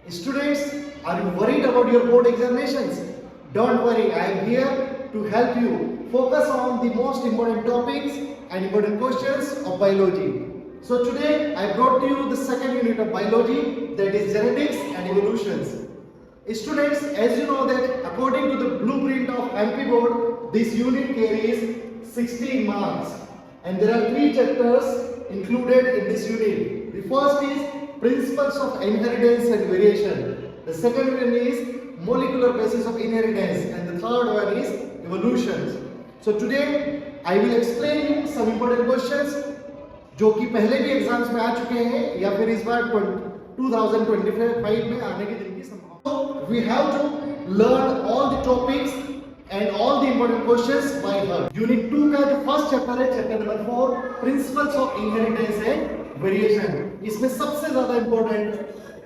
Students, are you worried about your board examinations? Don't worry, I am here to help you. Focus on the most important topics and important questions of biology. So today I brought to you the second unit of biology, that is genetics and evolutions. Students, as you know that according to the blueprint of MP board, this unit carries 16 marks and there are 3 chapters included in this unit. The first is principles of inheritance and variation. The second one is molecular basis of inheritance and the third one is evolution. So today I will explain you some important questions जो कि पहले भी exams में आ चुके हैं या फिर इस बार 2025 में आने की जिनकी संभावना. We have to learn all the topics and all the important questions by heart. Unit 2 का जो फर्स्ट चैप्टर है, chapter number 4, principles of inheritance and variation. इसमें सबसे ज्यादा इंपॉर्टेंट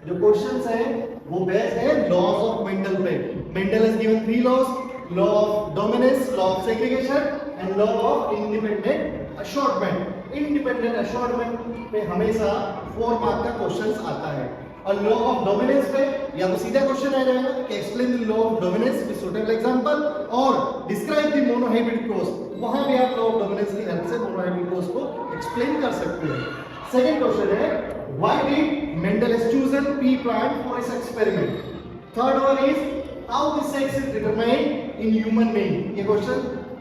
जो क्वेश्चंस है वो बेस्ड है लॉज ऑफ मेंडल पे. Mendel has given 3 laws: law of dominance, law of segregation and law of independent assortment. Independent assortment पे हमेशा 4 मार्क का क्वेश्चंस आता है और लॉ ऑफ डोमिनेंस पे या तो सीधा क्वेश्चन आ जाएगा कि explain the law of dominance with suitable example और डिस्क्राइब द मोनोहाइब्रिड क्रॉस. वहां भी आप लॉ ऑफ डोमिनेंस की हेल्प से मोनोहाइब्रिड क्रॉस को एक्सप्लेन कर सकते हैं. सेकंड क्वेश्चन है why did Mendel has chosen P plant for his experiment. Third one is how the sex is determined in human being. ये क्वेश्चन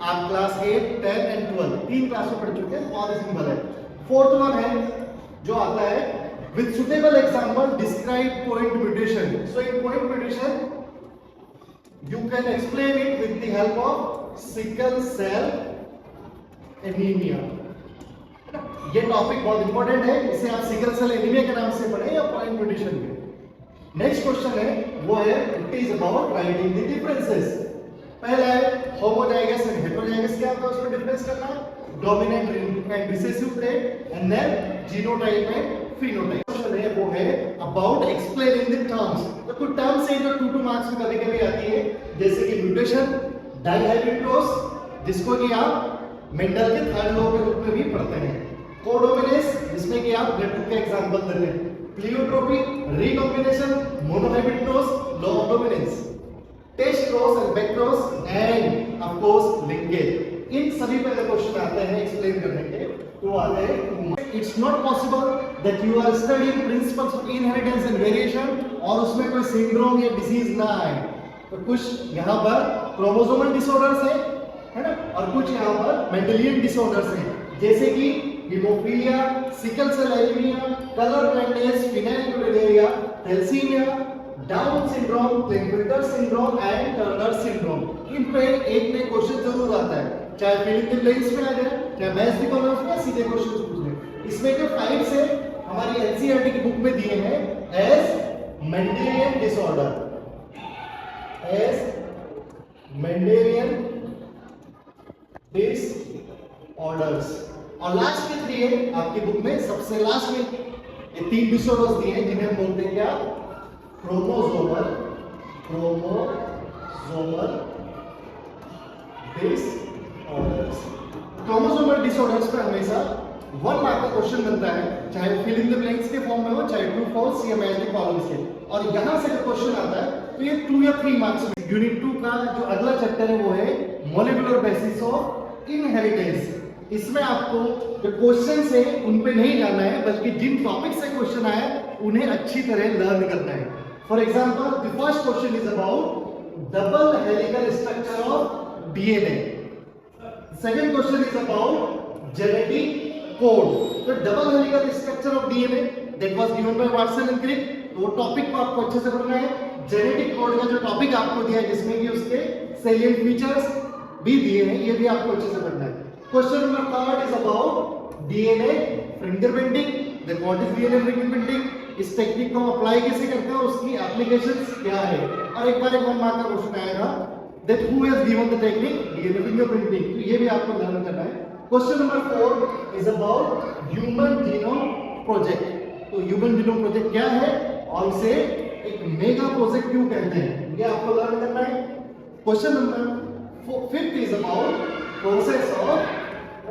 आप class 8, 10 and 12 तीन क्लास में पढ़ चुके हैं, बहुत सिंपल है. फोर्थ वन है जो आता है with suitable example describe point mutation. So in point mutation you can explain it with the help of sickle cell anaemia. ये टॉपिक बहुत इंपॉर्टेंट है, इसे आप सिकल सेल एनीमिया के नाम से पढ़ें या पॉइंट म्यूटेशन के. नेक्स्ट क्वेश्चन है वो है it is about writing the differences. पहला है होमोजाइगस एंड हेटेरोजाइगस. क्या होता है उसमें डिफरेंस करना, dominant and recessive trait and then genotype and phenotype. Question है वो है अबाउट एक्सप्लेनिंग द टर्म्स. तो कुछ टर्म्स है जो 2 मार्क्स में कभी-कभी आती है, जैसे कि म्यूटेशन, डाइहाइब्रिड क्रॉस जिसको कि आप मेंडल के थर्ड लॉ के रूप में भी पढ़ते हैं, कोडोमिनेंस जिसमें कि आप ब्लड ग्रुप का एग्जांपल देते हैं, pleiotropy, recombination, monohybrid cross, law of dominance, test cross and back cross and of course linkage. इन सभी पे क्वेश्चन आते हैं एक्सप्लेन करने के, तो आते हैं. It's not possible that you are studying principles of inheritance and variation और उसमें कोई सिंड्रोम या डिसीज ना आए. तो कुछ यहाँ पर क्रोमोसोमल डिसऑर्डर्स है ना, और कुछ यहाँ पर मेंडेलियन डिसऑर्डर्स हैं, जैसे कि haemophilia, sickle cell anaemia, colour blindness, phenylketonuria, thalassaemia, Down syndrome, Klinefelter syndrome and Turner syndrome. इन पे एक में क्वेश्चन जरूर आता है, चाहे फिल इन द ब्लैंक्स में आ जाए, चाहे मैच द कॉलम्स में सीधे क्वेश्चन पूछ ले. इसमें जो टाइप्स है हमारी एनसीईआरटी की बुक में दिए हैं as Mendelian disorder, as Mendelian disorders. और लास्ट में 3 है आपकी बुक में, सबसे लास्ट में ये 3 डिसऑर्डर्स दिए हैं जिन्हें हम बोलते हैं क्या, क्रोमोसोमल डिसऑर्डर्स. क्रोमोसोमल डिसऑर्डर्स पे हमेशा 1 मार्क का क्वेश्चन बनता है, चाहे फिल इन द ब्लैंक्स के फॉर्म में हो, चाहे ट्रू फॉल्स या मैच द कॉलम्स के. और यहां से जो क्वेश्चन आता है तो ये 2 या 3 मार्क्स में. यूनिट 2 का जो अगला चैप्टर है वो है मॉलिक्यूलर बेसिस ऑफ इनहेरिटेंस. इसमें आपको जो क्वेश्चंस है उन पे नहीं जाना है, बल्कि जिन टॉपिक से क्वेश्चन आया उन्हें अच्छी तरह लर्न करना है. For example the first question is about double helical structure of DNA. Second question is about genetic code. तो double helical structure of DNA that was given by Watson and Crick, तो वो topic को आपको अच्छे से पढ़ना है. Genetic code का जो टॉपिक आपको दिया है जिसमें कि उसके सैलिएंट फीचर्स भी दिए हैं, ये भी आपको अच्छे से पढ़ना है. Question number 3 is about DNA fingerprinting. Then what is DNA fingerprinting, इस टेक्निक को अप्लाई कैसे करते हैं और उसकी एप्लीकेशंस क्या है. और एक बार 1 मार्क का क्वेश्चन आएगा that who has given the technique DNA fingerprinting, तो ये भी आपको लर्न करना है. Question number 4 is about human genome project. तो ह्यूमन जीनोम प्रोजेक्ट क्या है और इसे एक मेगा प्रोजेक्ट क्यों कहते हैं, ये आपको लर्न करना है. Question number 5 is about process of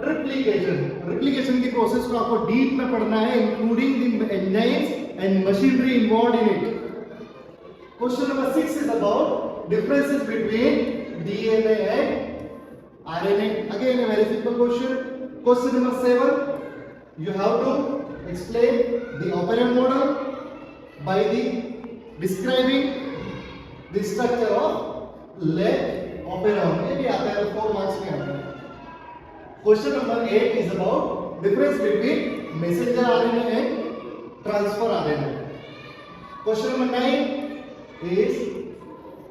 replication की प्रोसेस को आपको डीप में पढ़ना है, including the enzymes and machinery involved in it. Question number 6 is about differences between DNA and RNA. Again, a very simple question. Question number 7, you have to explain the operand model by describing the structure of lead operon. ये भी आता है 4 marks में आता है. Question number 8 is about difference between messenger RNA and transfer RNA. Question number 9 is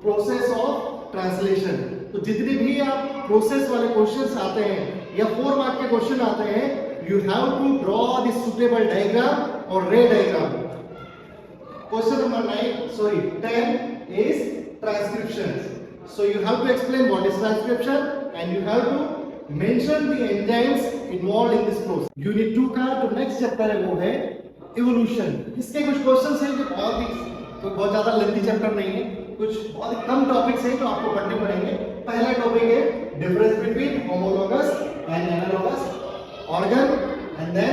process of translation. तो जितने भी आप प्रोसेस वाले क्वेश्चंस आते हैं या 4 मार्क के क्वेश्चन आते हैं, you have to draw the suitable diagram or ray diagram. Question number 10 is transcriptions. So you have to explain what is transcription and you have to mention the enzymes involved in this process. Unit 2 का जो next chapter है वो है evolution. इसके कुछ questions हैं जो बहुत ज्यादा लेंथी चैप्टर नहीं है, कुछ बहुत ही कम टॉपिक्स हैं जो आपको पढ़ने पड़ेंगे. पहला टॉपिक है difference between homologous and analogous organ, and then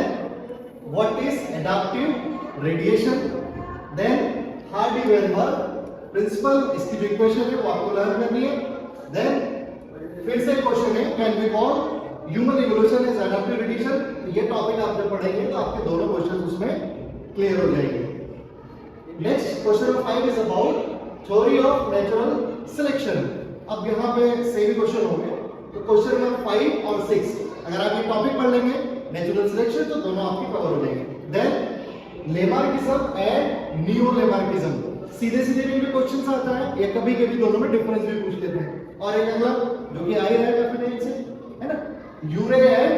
what is adaptive radiation, then Hardy Weinberg principle, इसकी जो इक्वेशन है वो आपको लर्न करनी है. देन फिर से क्वेश्चन है can we call human evolution is adaptive radiation. ये टॉपिक आप जब पढ़ेंगे तो आपके दोनों क्वेश्चन उसमें क्लियर हो जाएंगे. Next question number 5 is about theory of natural selection. अब यहाँ पे सेम क्वेश्चन होंगे, तो क्वेश्चन नंबर 5 और 6 अगर आप ये टॉपिक पढ़ लेंगे नेचुरल सिलेक्शन तो दोनों आपकी कवर हो जाएंगे. देन लेमार्किज्म एंड नियोलेमार्किज्म, सीधे सीधे भी क्वेश्चंस आता है या कभी कभी दोनों में डिफरेंस भी पूछ लेते हैं. और एक अगला जो कि आ ही रहेगा फिर से है ना, यूरे एंड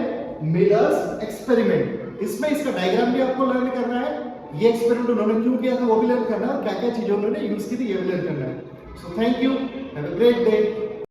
मिलर्स एक्सपेरिमेंट. इसमें इसका डायग्राम भी आपको लर्न करना है, ये एक्सपेरिमेंट उन्होंने क्यों किया था वो भी लर्न करना है, क्या क्या चीजें उन्होंने यूज की थी ये भी लर्न करना है. So thank you, have a great day.